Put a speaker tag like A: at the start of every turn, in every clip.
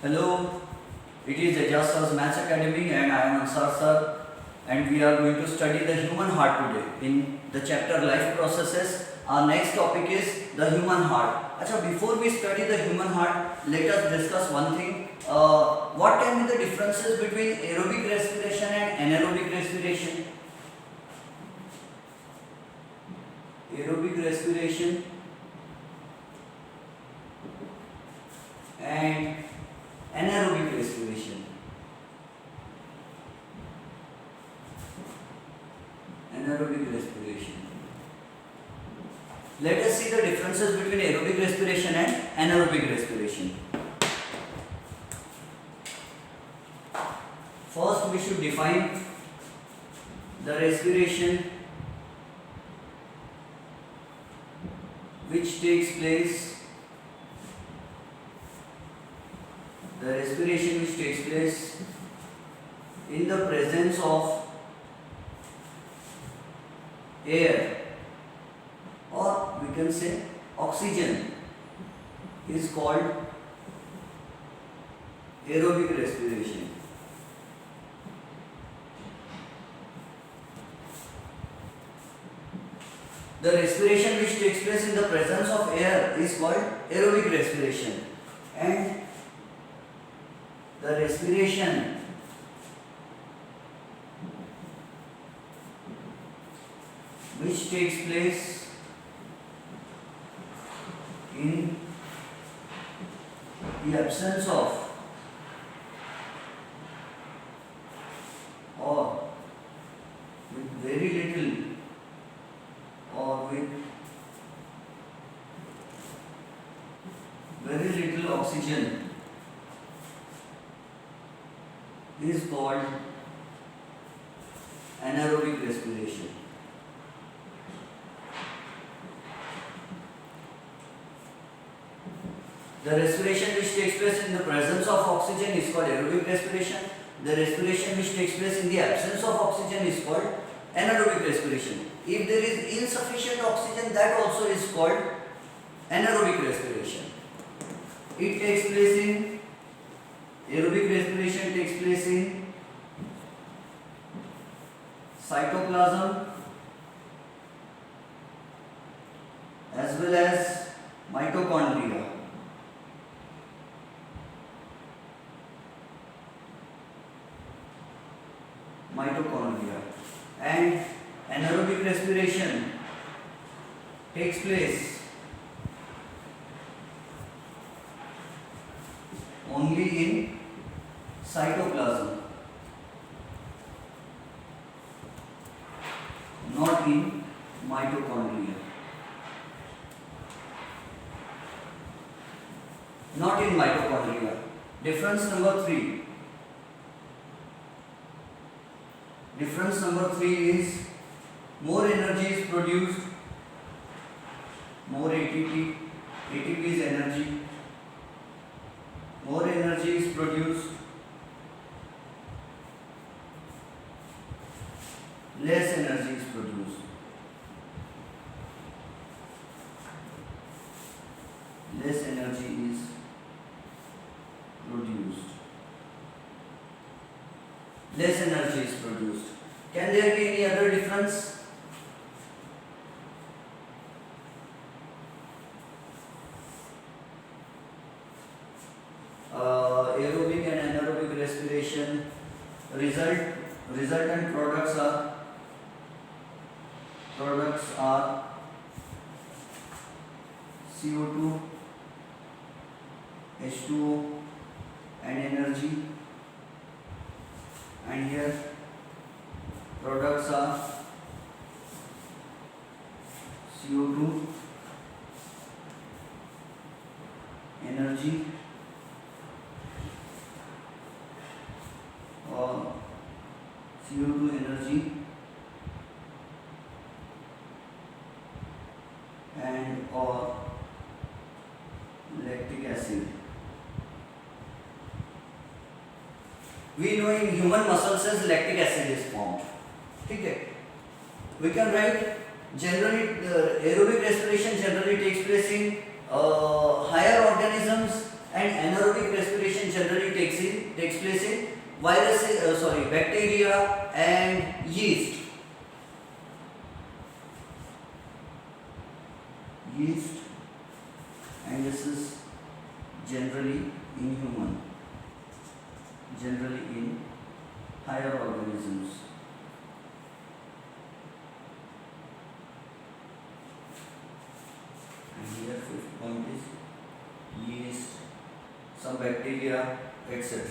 A: Hello, it is Ajaz Sir's Maths Academy and I am Ansar Sir, and we are going to study the human heart today in the chapter Life Processes. Our next topic is the human heart. Acha, before we study the human heart, let us discuss one thing. What can be the differences between aerobic respiration and anaerobic respiration? Aerobic respiration and anaerobic respiration. Anaerobic respiration. Let us see the differences between aerobic respiration and anaerobic respiration. First, we should define the respiration which takes place. The respiration which takes place in the presence of air, or we can say oxygen, is called aerobic respiration. The respiration which takes place in the presence of air is called aerobic respiration, and the respiration which takes place in the absence of or with very little or with very little oxygen is called anaerobic respiration. The respiration which takes place in the presence of oxygen is called aerobic respiration. The respiration which takes place in the absence of oxygen is called anaerobic respiration. If there is insufficient oxygen, that also is called anaerobic respiration. It takes place in aerobic respiration takes place in cytoplasm as well as mitochondria. And anaerobic respiration takes place only in cytoplasm, not in mitochondria. Not in mitochondria. Difference number 3. Difference number 3 is more energy is produced, more ATP. ATP is energy. More energy is produced, less energy is produced. Less energy is produced. Less energy is produced. Can there be any other difference? Aerobic and anaerobic respiration resultant products are CO2, H2O and energy, and here products are CO2, energy or CO2 energy and or lactic acid. We know in human muscle cells lactic acid is formed. Okay. We can write generally aerobic respiration generally takes place in higher organisms and anaerobic respiration generally bacteria and yeast. Yeast, and this is generally in human, generally in higher organisms. And here fifth point is yeast, some bacteria, etc.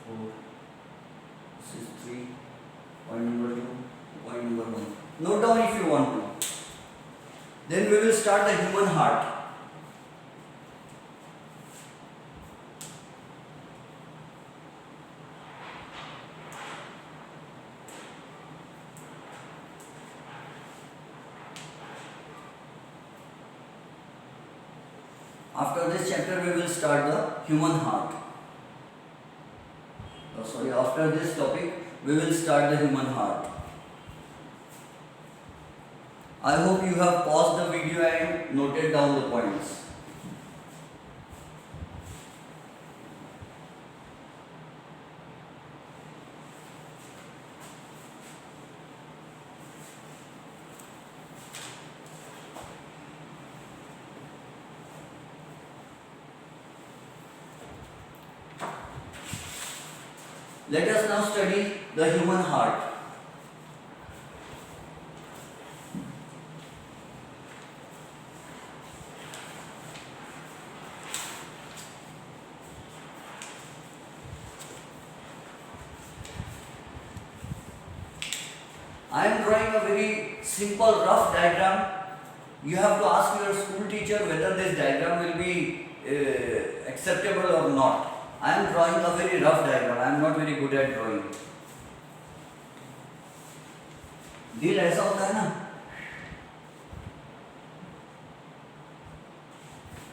A: 4. This is 3. Point number 2. Point number 1. Note down if you want to. Then we will start the human heart. After this chapter we will start the human heart. After this topic we will start the human heart. I hope you have paused the video and noted down the points. Let us now study the human heart. I am drawing a very simple rough diagram. You have to ask your school teacher whether this diagram will be acceptable or not. I am drawing a very rough diagram. I am not very good at drawing. दिल ऐसा होता है ना?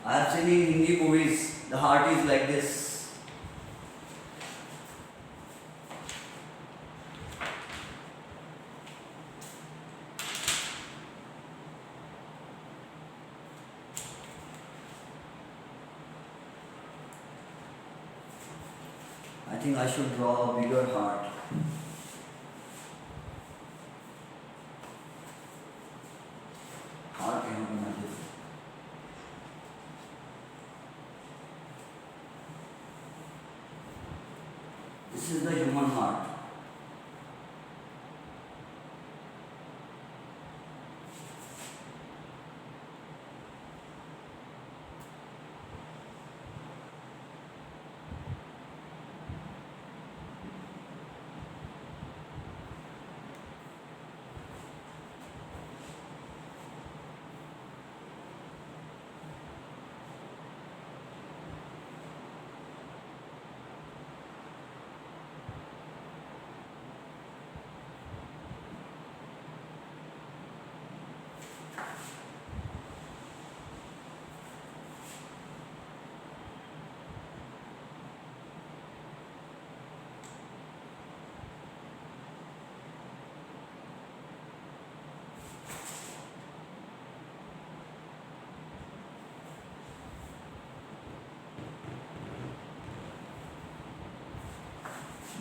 A: I have seen in Hindi movies, the heart is like this. I think I should draw a bigger heart. Heart यहाँ बना दे. This is the human heart.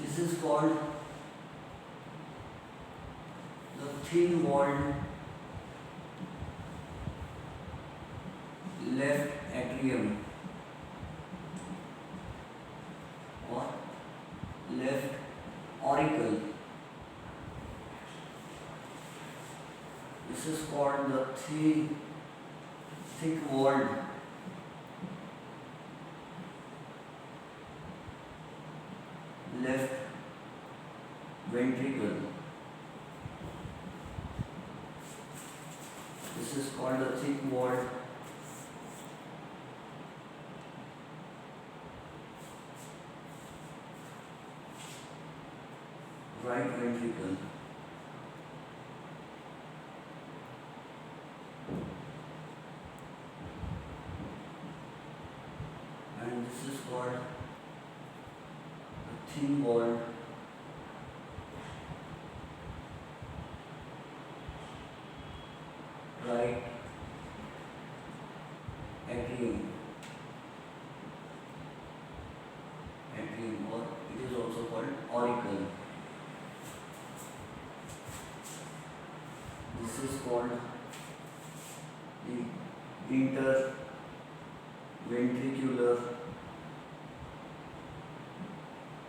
A: This is called the thin-walled left atrium or left auricle. This is called the thick-walled left ventricle. This is called the thick-walled right ventricle. And this is called the thin-walled right atrium. This is called the interventricular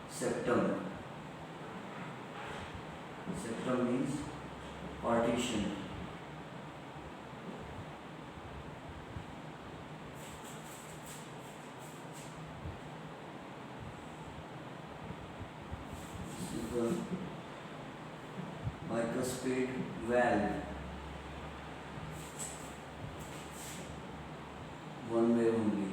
A: septum. Septum means partition. This is the bicuspid valve. One way only.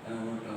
A: Aorta.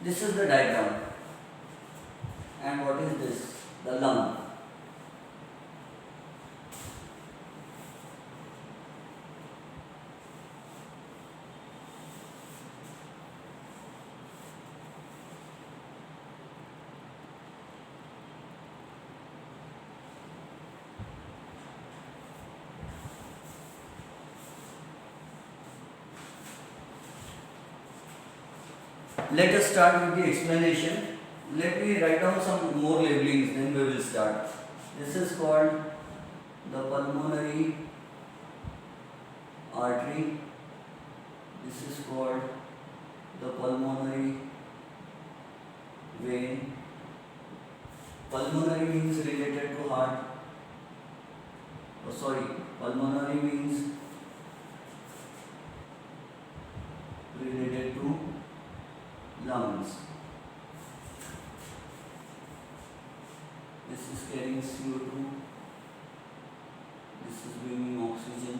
A: This is the diagram. And what is this? The lung. Let us start with the explanation. Let me write down some more labelings, then we will start. This is called the pulmonary artery. This is called the pulmonary vein. Pulmonary means related to heart. Pulmonary means related to lungs. This is carrying CO2. This is bringing oxygen.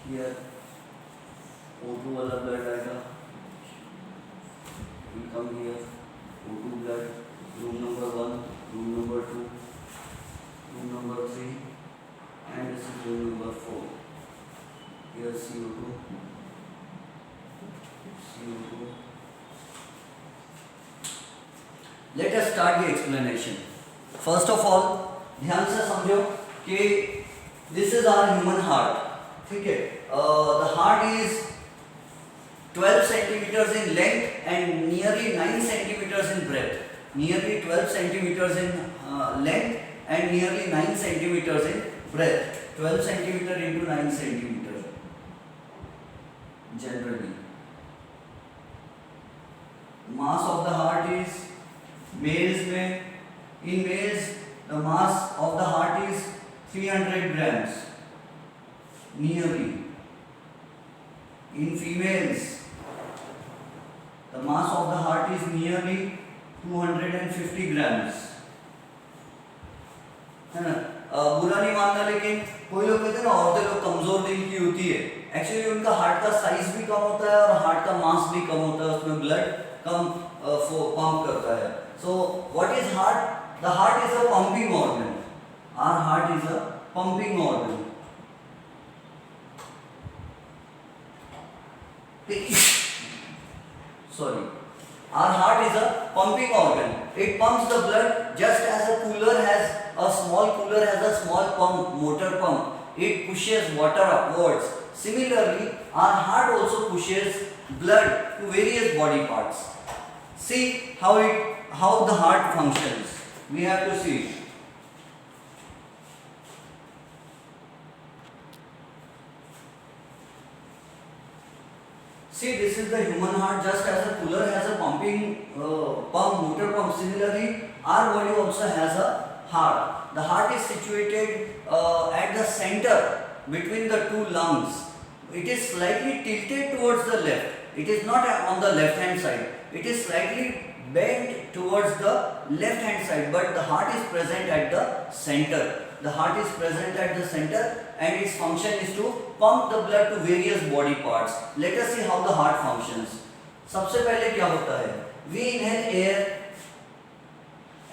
A: Here O2 वाला blood आएगा. We come here. O2 blood. Room number 1, room number 2, room number 3, and this is room number 4. Here CO2. Let us start the explanation. First of all, ध्यान से समझो कि this is our human heart. ठीक है? The heart is 12 centimeters in length and nearly 9 centimeters in breadth. Nearly 12 centimeters in length and nearly 9 centimeters in breadth. 12 centimeter into 9 centimeter. Generally. Mass of the heart is in males the mass of the heart is 300 grams nearly. In females the mass of the heart is nearly 250 grams. है ना। बुरा नहीं मानना, लेकिन कोई लोग कहते हैं ना औरतें लोग कमजोर दिल की होती है, एक्चुअली उनका हार्ट का साइज भी कम होता है और हार्ट का मास भी कम होता है, उसमें ब्लड कम पंप करता है। So what is heart? The heart is a pumping organ. Our heart is a pumping organ. Sorry. Our heart is a pumping organ. It pumps the blood just as a cooler has a small pump, motor pump. It pushes water upwards. Similarly, our heart also pushes blood to various body parts. See how the heart functions. We have to see. See, this is the human heart. Just as a cooler has a pumping motor pump, similarly, our body also has a heart. The heart is situated at the center between the two lungs. It is slightly tilted towards the left. It is not on the left hand side. It is slightly bent towards the left hand side, but the heart is present at the center. The heart is present at the center and its function is to pump the blood to various body parts. Let us see how the heart functions. सबसे पहले क्या होता है? We inhale air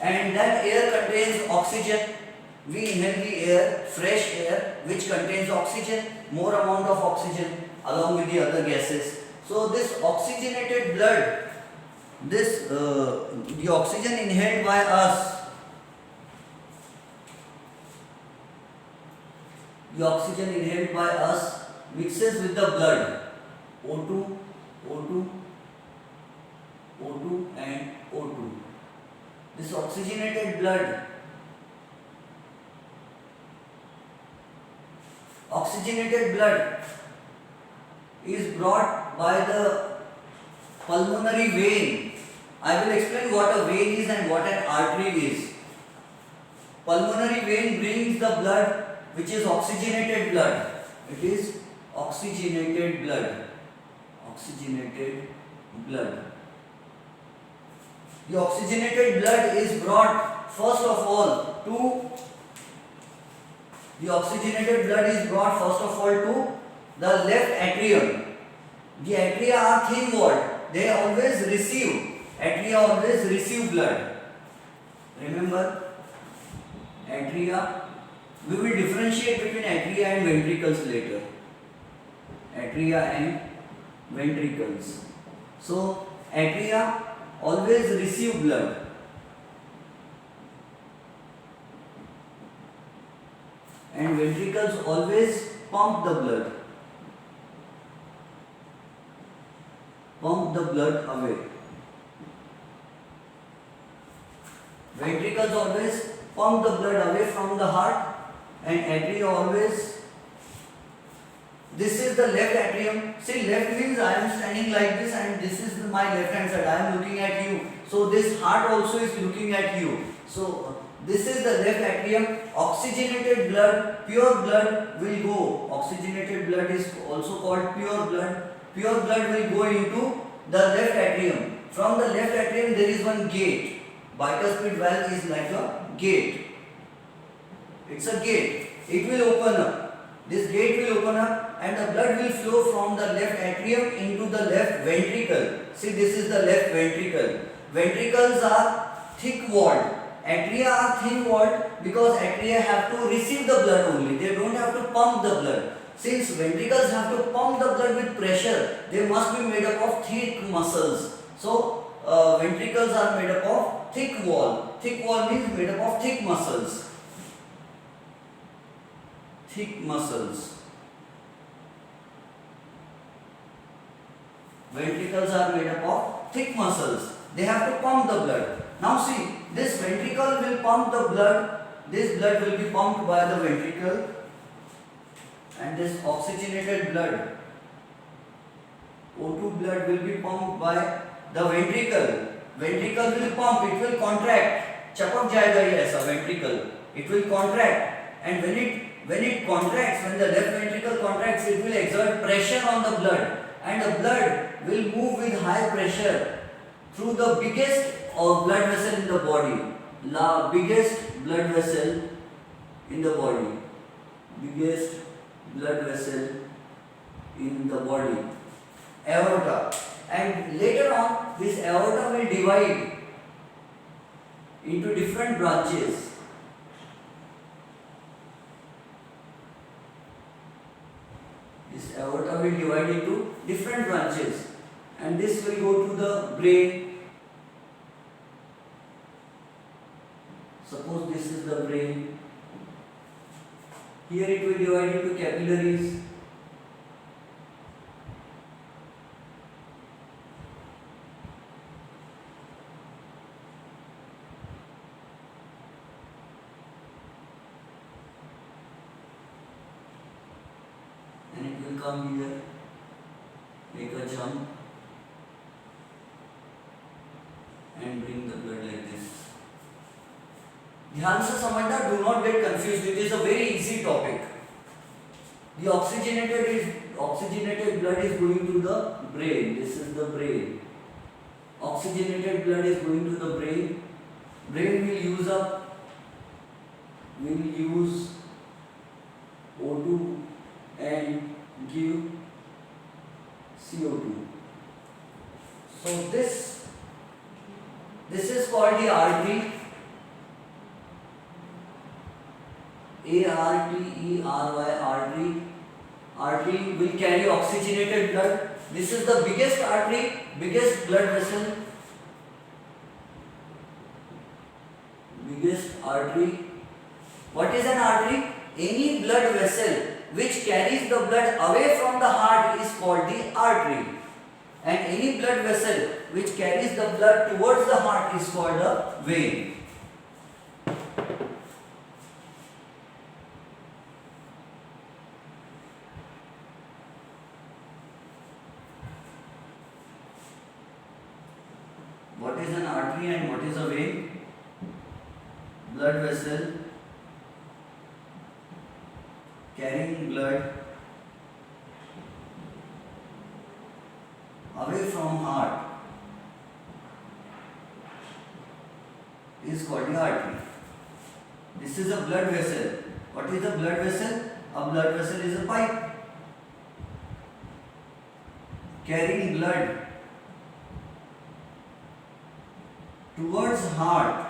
A: and that air contains oxygen. We inhale the air, fresh air, which contains oxygen, more amount of oxygen along with the other gases. So this oxygenated blood, the oxygen inhaled by us, the oxygen inhaled by us mixes with the blood, O2, O2, O2 and O2. This oxygenated blood is brought by the pulmonary vein. I will explain what a vein is and what an artery is. Pulmonary vein brings the blood, which is oxygenated blood. It is oxygenated blood. Oxygenated blood. The oxygenated blood is brought first of all to the left atrium. The atria are thin walled. They always receive blood. Remember, atria. We will differentiate between atria and ventricles later. Atria and ventricles. So, atria always receive blood. And ventricles always pump the blood. Pump the blood away. Ventricles always pump the blood away from the heart, and atria always. This is the left atrium. See, left means I am standing like this, and this is my left hand side. I am looking at you. So this heart also is looking at you. So this is the left atrium. Oxygenated blood, pure blood will go. Oxygenated blood is also called pure blood. Pure blood will go into the left atrium. From the left atrium there is one gate. Bicuspid valve is like a gate. It's a gate. It will open up. This gate will open up and the blood will flow from the left atrium into the left ventricle. See, this is the left ventricle. Ventricles are thick walled. Atria are thin walled because atria have to receive the blood only. They don't have to pump the blood. Since ventricles have to pump the blood with pressure, they must be made up of thick muscles. So, ventricles are made up of thick wall. Thick wall means made up of thick muscles. Thick muscles. Ventricles are made up of thick muscles. They have to pump the blood. Now see, this ventricle will pump the blood. This blood will be pumped by the ventricle, and this oxygenated blood, O2 blood, will be pumped by the ventricle. Ventricle will pump. It will contract. चपक जाएगा ये ऐसा ventricle. It will contract, and when it contracts, when the left ventricle contracts, it will exert pressure on the blood, and the blood will move with high pressure through the biggest blood vessel in the body. The biggest blood vessel in the body. Biggest blood vessel in the body. Aorta. And later on, this aorta will divide into different branches. This aorta will divide into different branches, and this will go to the brain. Suppose this is the brain. Here it will divide into capillaries. And it will come here, make a jump and bring the blood like this. ध्यान से समझना, do not get confused. It is a very easy topic. The oxygenated blood is going to the brain. This is the brain. Oxygenated blood is going to the brain. Brain will use O2 and give CO2. So this is called the artery. ARTERY, artery. Artery will carry oxygenated blood. This is the biggest artery, biggest blood vessel. Biggest artery. What is an artery? Any blood vessel which carries the blood away from the heart is called the artery. And any blood vessel which carries the blood towards the heart is called a vein. What is an artery and what is a vein? Blood vessel carrying blood away from heart is called the artery. This is a blood vessel. What is a blood vessel? A blood vessel is a pipe carrying blood towards heart.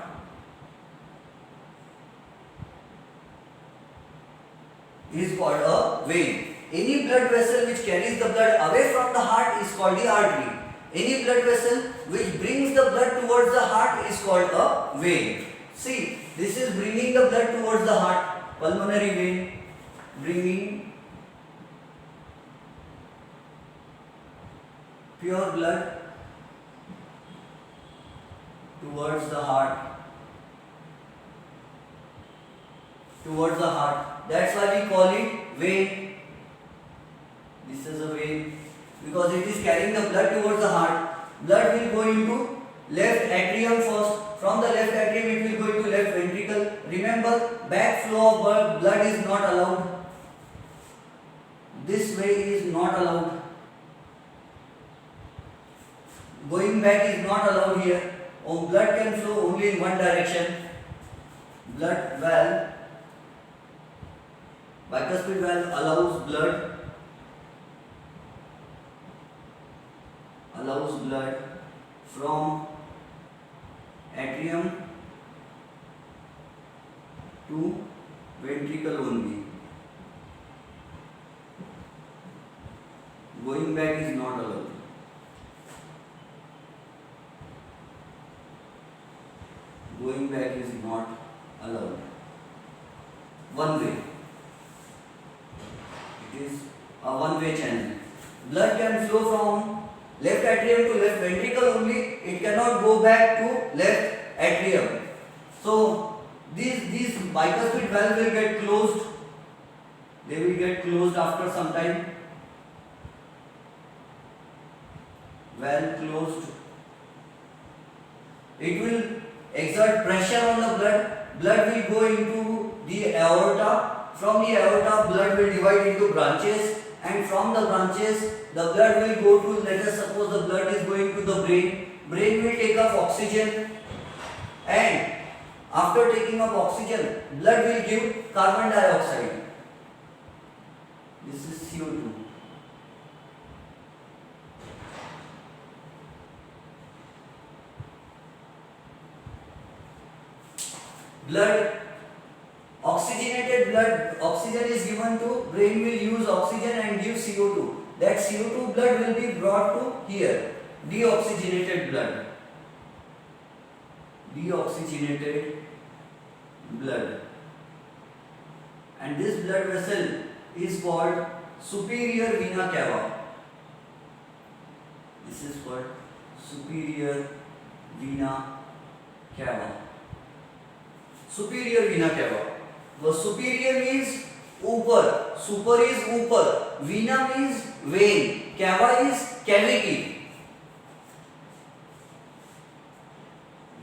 A: Is called a vein. Any blood vessel which carries the blood away from the heart is called the artery. Any blood vessel which brings the blood towards the heart is called a vein. See, this is bringing the blood towards the heart, pulmonary vein, bringing pure blood towards the heart. Towards the heart. That's why we call it vein. This is a vein because it is carrying the blood towards the heart. Blood will go into left atrium first. From the left atrium it will go into left ventricle. Remember, backflow of blood is not allowed. This way is not allowed. Going back is not allowed here. Oh, blood can flow only in one direction. Blood valve. Bicuspid valve allows blood from atrium to ventricle only. Going back is not allowed. Going back is not allowed. One way. It is a one-way channel. Blood can flow from left atrium to left ventricle only. It cannot go back to left atrium. So these bicuspid valve will get closed. They will get closed after some time. Valve closed. It will exert pressure on the blood. Blood will go into the aorta. From the aorta, blood will divide into branches, and from the branches, the blood will go to, let us suppose the blood is going to the brain. Brain will take up oxygen, and After taking up oxygen, blood will give carbon dioxide. This is CO2. Blood, oxygenated blood, oxygen is given to, brain will use oxygen and give CO2. That CO2 blood will be brought to here, deoxygenated blood. Deoxygenated blood. And this blood vessel is called superior vena cava. This is called superior vena cava. Superior vena cava. The superior means upper, super is upper, vena means vein, cava is cavity.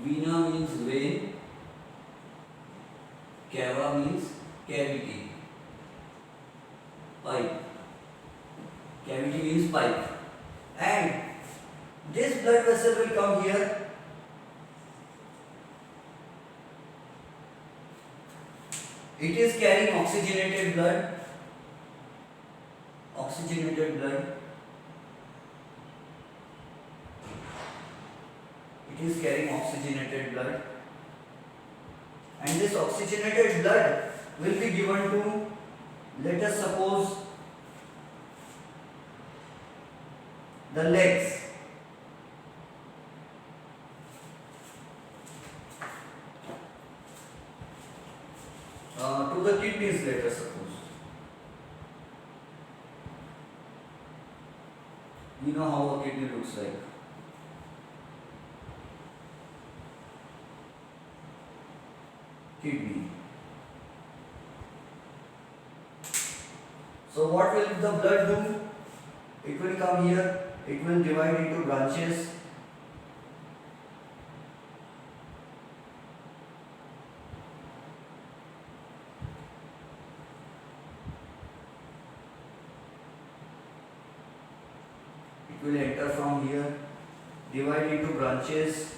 A: Vena means vein, cava means cavity, pipe. Cavity means pipe. And this blood vessel will come here. It is carrying oxygenated blood. Oxygenated blood. It is carrying oxygenated blood. And this oxygenated blood will be given to, let us suppose, the legs. To the kidneys, let us suppose. You know how a kidney looks like. Kidney. So what will the blood do? It will come here, it will divide into branches. It will enter from here, divide into branches.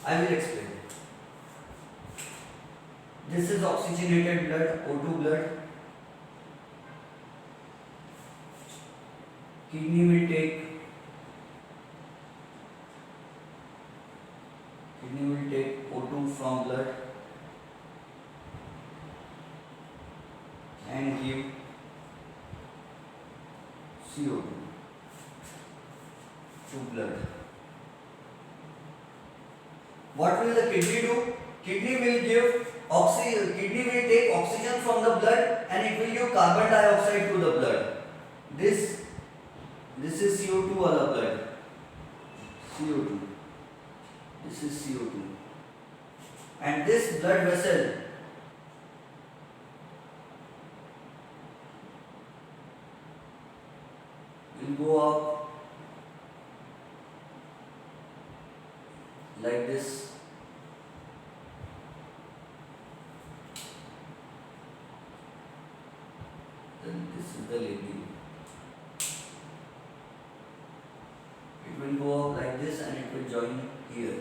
A: I will explain. This is oxygenated blood, O2 blood. Kidney will take O2 from blood and give CO2 to blood. What will the kidney do? Kidney will take oxygen from the blood and it will give carbon dioxide to the blood. This is CO2 wala blood. CO2. This is CO2. And this blood vessel will go up like this. Then this is the label. It will go up like this and it will join here.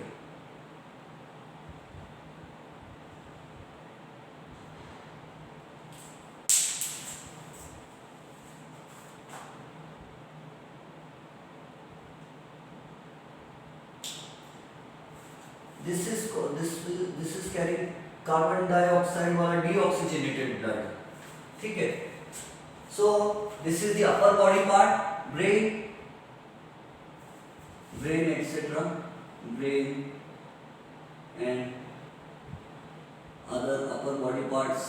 A: This is carrying carbon dioxide वाला deoxygenated blood. ठीक है? So this is the upper body part, brain, etc. Brain and other upper body parts.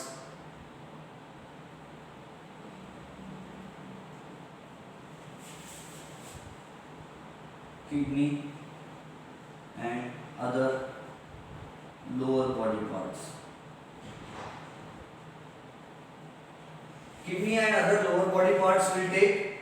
A: kidney and other lower body parts. Kidney and other lower body parts will take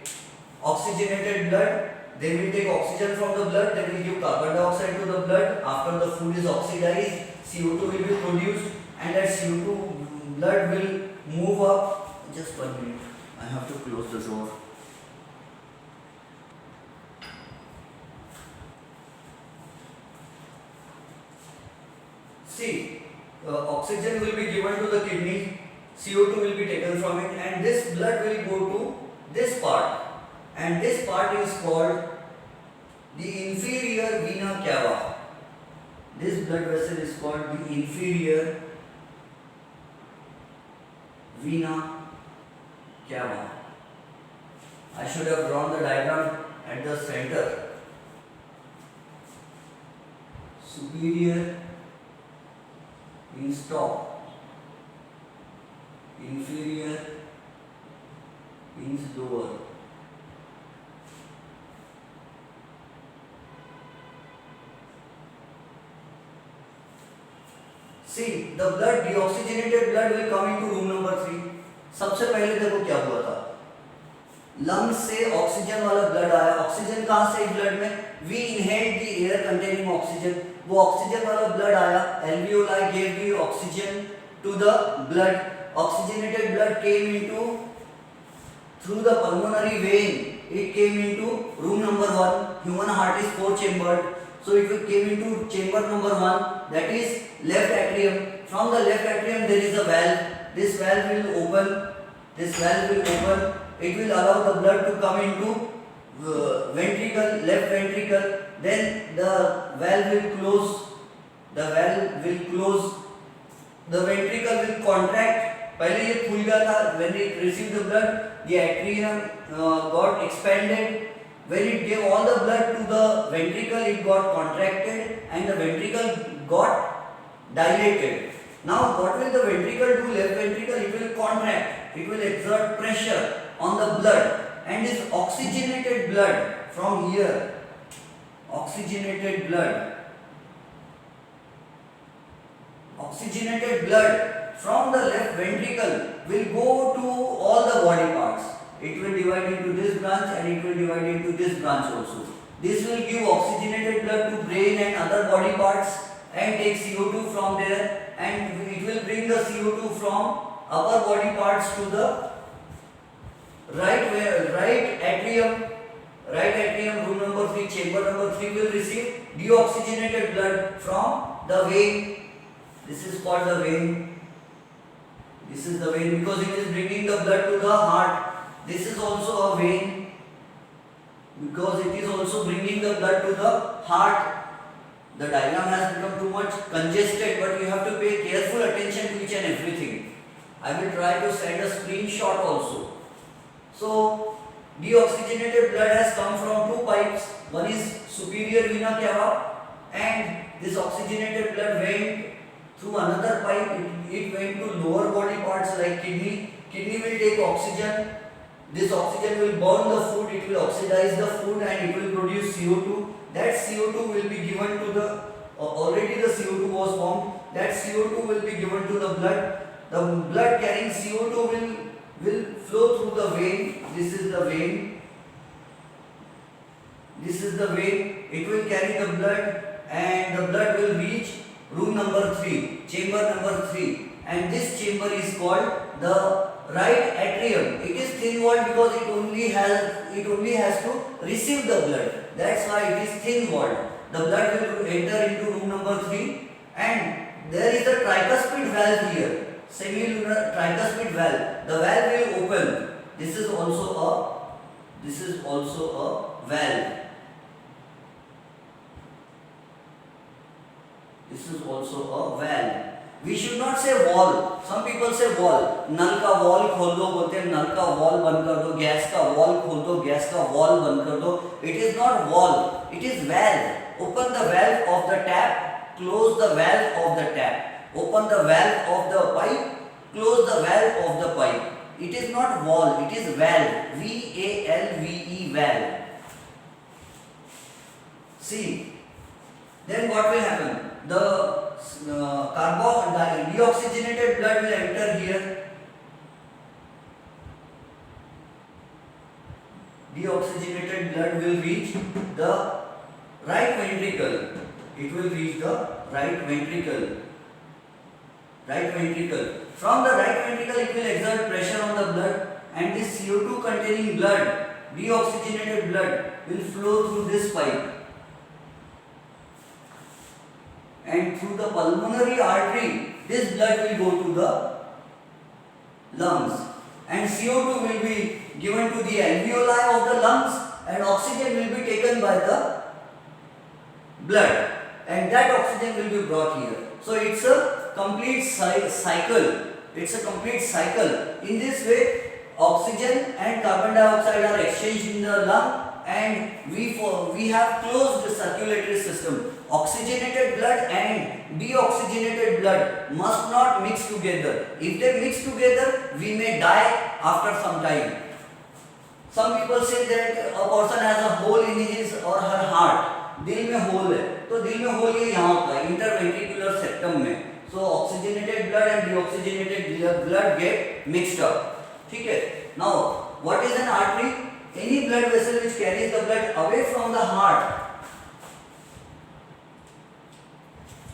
A: oxygenated blood. They will take oxygen from the blood. They will give carbon dioxide to the blood. After the food is oxidized, CO2 will be produced, and that CO2 blood will move up. Just 1 minute. I have to close the door. See, oxygen will be given to the kidney, CO2 will be taken from it, and this blood will go to this part, and this part is called the inferior vena cava. This blood vessel is called the inferior vena cava. I should have drawn the diagram at the center. Superior means top, inferior means lower. See, the blood, deoxygenated blood will come into room number 3. सबसे पहले देखो क्या हुआ था, lung से oxygen वाला blood आया. Oxygen कहाँ से ब्लड में? We inhaled the air containing oxygen. वो ऑक्सीजन वाला ब्लड आया. Alveoli gave the oxygen to the blood. Oxygenated blood came into through the pulmonary vein. It came into room number 1. Human heart is 4 chambered. So it came into chamber number 1, that is left atrium. From the left atrium there is a valve. This valve will open. It will allow the blood to come into ventricle, left ventricle. Then the valve will close. The ventricle will contract. पहले ये खुल गया था. When it received the blood, the atrium got expanded. When it gave all the blood to the ventricle, it got contracted and the ventricle got dilated. Now what will the ventricle do? Left ventricle, it will contract. It will exert pressure on the blood, and this oxygenated blood from here, oxygenated blood from the left ventricle will go to all the body parts. It will divide into this branch and it will divide into this branch also. This will give oxygenated blood to brain and other body parts and take CO2 from there, and it will bring the CO2 from upper body parts to the right atrium. Room number 3, chamber number 3 will receive deoxygenated blood from the vein. This is called the vein. This is the vein because it is bringing the blood to the heart. This is also a vein because it is also bringing the blood to the heart. The diagram has become too much congested, but you have to pay careful attention to each and everything. I will try to send a screenshot also. So, deoxygenated blood has come from 2 pipes. One is superior vena cava, and this oxygenated blood went through another pipe. It went to lower body parts like kidney. Kidney will take oxygen. This oxygen will burn the food, it will oxidize the food and it will produce CO2. That CO2 will be given to the, already the CO2 was formed. That CO2 will be given to the blood. The blood carrying CO2 will flow through the vein. This is the vein. It will carry the blood and the blood will reach room number 3, chamber number 3. And this chamber is called the right atrium. It is thin walled because it only has to receive the blood. That's why it is thin walled. The blood will enter into room number 3, and there is a tricuspid valve here. Semilunar tricuspid valve. The valve will open. This is also a valve. This is also a valve. We should not say wall. Some people say wall. नल का wall खोल दो बोलते हैं, नल का wall बंद कर दो. Gas का wall खोल दो, गैस का wall बंद कर दो. It is not wall. It is valve. Open the valve of the tap. Close the valve of the tap. Open the valve of the pipe. Close the valve of the pipe. It is not wall. It is valve. VALVE valve. deoxygenated blood will reach the right ventricle. It will reach the right ventricle. Right ventricle. From the right ventricle, it will exert pressure on the blood, and this CO2 containing blood, deoxygenated blood, will flow through this pipe. And through the pulmonary artery, this blood will go to the lungs. And CO2 will be given to the alveoli of the lungs, and oxygen will be taken by the blood. And that oxygen will be brought here. So it's a complete cycle. It's a complete cycle. In this way, oxygen and carbon dioxide are exchanged in the lung, and we have closed circulatory system. Oxygenated blood and deoxygenated blood must not mix together. If they mix together, we may die after some time. Some people say that a person has a hole in his or her heart. दिल में whole है, तो दिल में whole ये यहाँ होता है इंटरवेंट्रिकुलर सेप्टम में. So oxygenated blood and deoxygenated blood get mixed up. ठीक है. Now what is an artery? Any blood vessel which carries the blood away from the heart.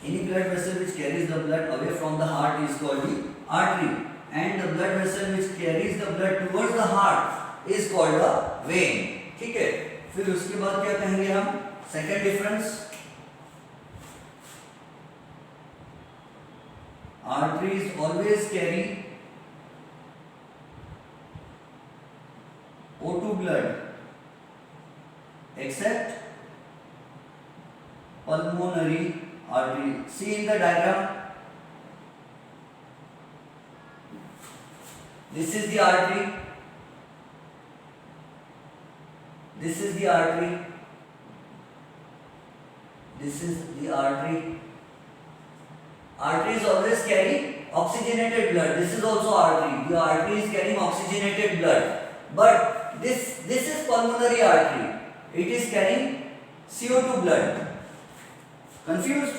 A: Any blood vessel which carries the blood away from the heart is called the artery, and the blood vessel which carries the blood towards the heart is called the vein. ठीक है. फिर उसके बाद क्या कहेंगे हम? Second difference. Arteries always carry O2 blood except pulmonary artery. See in the diagram. This is the artery. This is the artery. This is the artery. Arteries always carry oxygenated blood. This is also artery. The artery is carrying oxygenated blood. But this is pulmonary artery. It is carrying CO2 blood. Confused?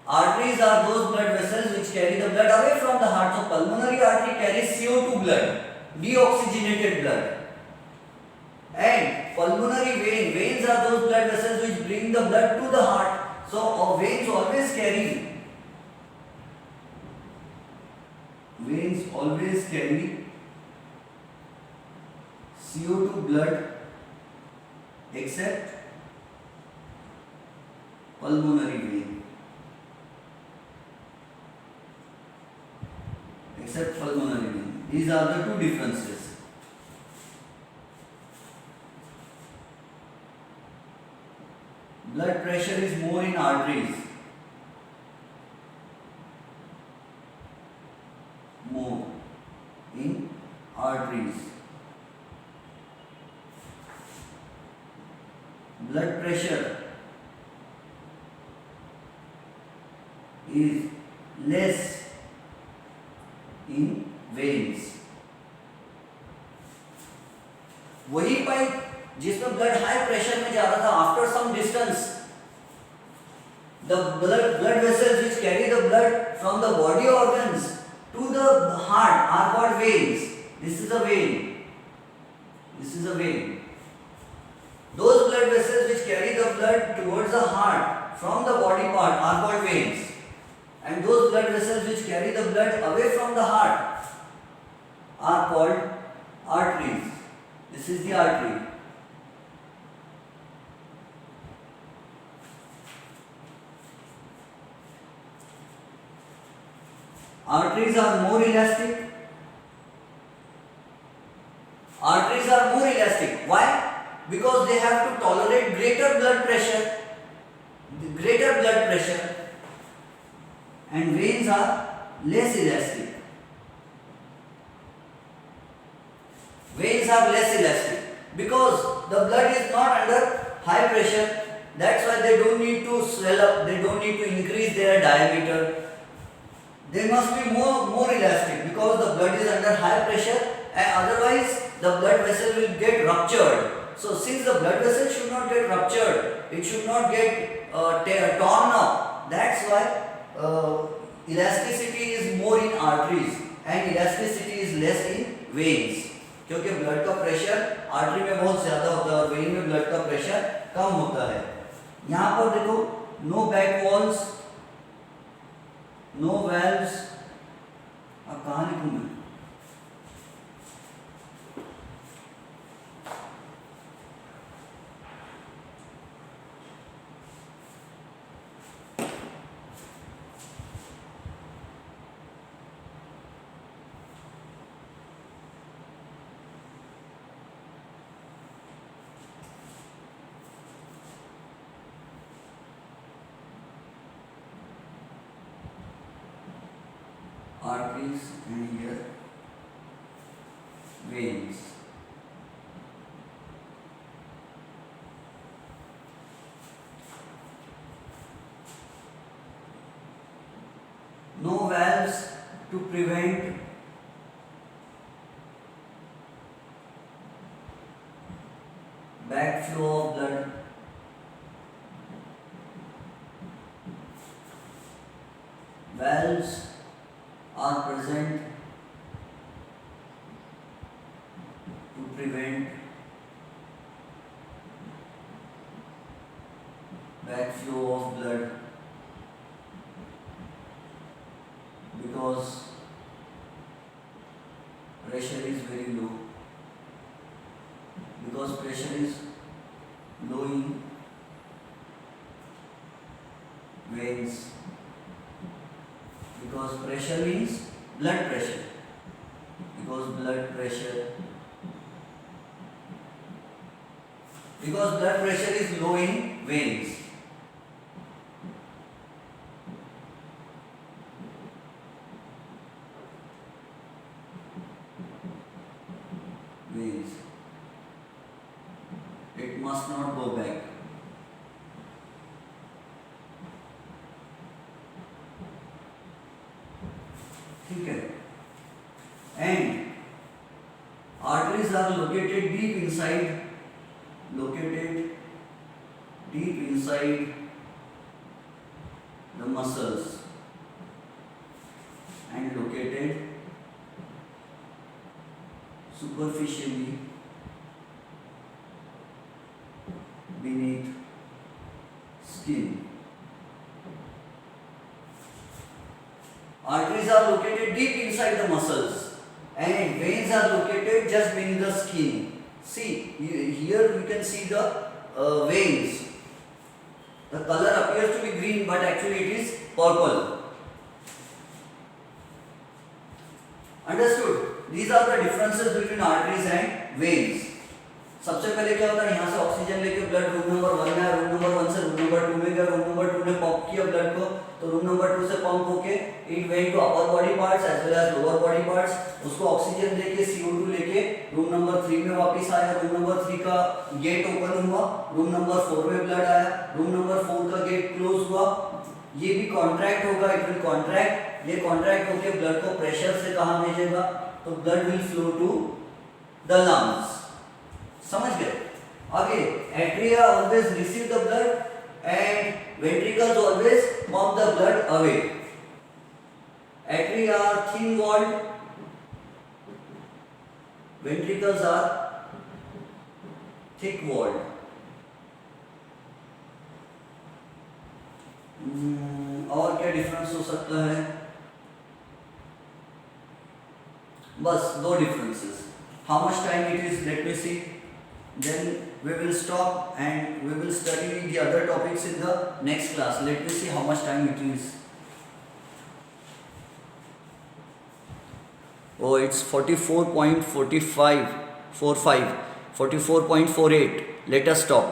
A: Arteries are those blood vessels which carry the blood away from the heart. So pulmonary artery carries CO2 blood, deoxygenated blood. And pulmonary veins are those blood vessels which bring the blood to the heart. So veins always carry CO2 blood except pulmonary vein. Except pulmonary vein. These are the two differences. Blood pressure is more in arteries. More in arteries. Blood pressure is less in veins. वही pipe जिसमें blood high pressure में जा रहा था, after some distance the blood vessels which carry the blood from the body organs to the heart are called veins. This is a vein. This is a vein. Those blood vessels which carry the blood towards the heart from the body part are called veins. And those blood vessels which carry the blood away from the heart are called arteries. This is the artery. Arteries are more elastic. Arteries are more elastic. Why? Because they have to tolerate greater blood pressure. And veins are less elastic. Veins are less elastic because the blood is not under high pressure. That's why they don't need to swell up. They don't need to increase their diameter. They must be more elastic because the blood is under high pressure, and otherwise the blood vessel will get ruptured. So since the blood vessel should not get ruptured, it should not get torn up. That's why elasticity is more in arteries and elasticity is less in veins. क्योंकि blood का pressure artery में बहुत ज़्यादा होता है और when में blood का प्रेशर कम होता है। यहाँ पर देखो no back walls, no valves, अब कहाँ लिखूँ मैं? Arteries and here veins. No valves to prevent backflow of blood. Valves are present to prevent backflow of blood because pressure is very low. Because pressure is low in veins. Because pressure means blood pressure. Because blood pressure is low in veins. Veins. It must not go back. ठीक है, and arteries are located deep inside the muscles and located superficially beneath skin. Arteries are located deep inside the muscles and veins are located just beneath the skin. See, here we can see the veins. The color appears to be green but actually it is purple. Understood? These are the differences between arteries and veins. सबसे पहले क्या होता है, यहाँ से oxygen लेके blood room number 1 में आया, रूम नंबर 1 से रूम नंबर 2 में गया, रूम नंबर 2 ने पंप किया ब्लड को, तो रूम नंबर 2 से पंप होके it went to upper body parts as well as lower body parts, उसको ऑक्सीजन देके CO2 लेके रूम नंबर 3 में वापस आया, रूम नंबर 3 का गेट ओपन हुआ, रूम नंबर 4 में ब्लड आया, रूम नंबर 4 का गेट क्लोज हुआ, ये भी कॉन्ट्रैक्ट होगा, इट विल कॉन्ट्रैक्ट, ये कॉन्ट्रैक्ट होके ब्लड को प्रेशर से कहाँ भेजेगा, तो blood will flow to the lungs. समझ गए? आगे atria always receive the blood and ventricles always pump the blood away. Atria are thin walled, ventricles are thick walled. और क्या डिफरेंस हो सकता है? बस दो differences. How much time it is? Let me see. Then we will stop and we will study the other topics in the next class. Let me see how much time it is. Oh, it's 44.45, 44.48. Let us stop.